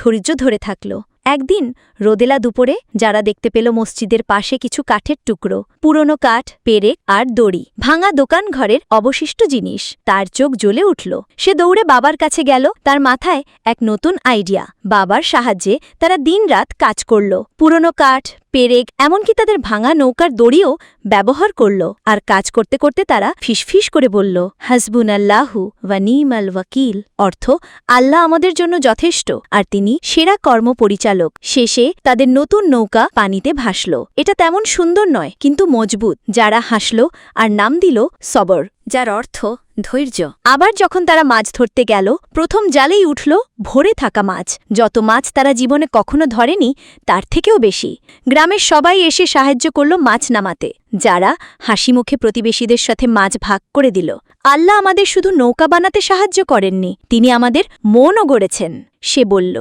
ধৈর্য ধরে থাকল। একদিন রোদেলা দুপুরে যারা দেখতে পেল মসজিদের পাশে কিছু কাঠের টুকরো, পুরনো কাঠ, পেরেক আর দড়ি, ভাঙা দোকান ঘরের অবশিষ্ট জিনিস। তার চোখ জ্বলে উঠল। সে দৌড়ে বাবার কাছে গেল। তার মাথায় এক নতুন আইডিয়া। বাবার সাহায্যে তারা দিনরাত কাজ করল। পুরনো কাঠ, পেরেক, এমনকি তাদের ভাঙা নৌকার দড়িও ব্যবহার করল। আর কাজ করতে করতে তারা ফিসফিস করে বলল, হাসবুনাল্লাহু ওয়া নি'মাল ওয়াকিল, অর্থ আল্লাহ আমাদের জন্য যথেষ্ট আর তিনি সেরা কর্মপরিচালক। শেষে তাদের নতুন নৌকা পানিতে ভাসল। এটা তেমন সুন্দর নয়, কিন্তু মজবুত। যারা হাসল আর নাম দিল সবর, যার অর্থ ধৈর্য। আবার যখন তারা মাছ ধরতে গেল, প্রথম জালেই উঠল ভরে থাকা মাছ। যত মাছ তারা জীবনে কখনো ধরেনি তার থেকেও বেশি। গ্রামের সবাই এসে সাহায্য করল মাছ নামাতে। যারা হাসিমুখে প্রতিবেশীদের সাথে মাছ ভাগ করে দিল। আল্লাহ আমাদের শুধু নৌকা বানাতে সাহায্য করেননি, তিনি আমাদের মনও গড়েছেন, সে বলল।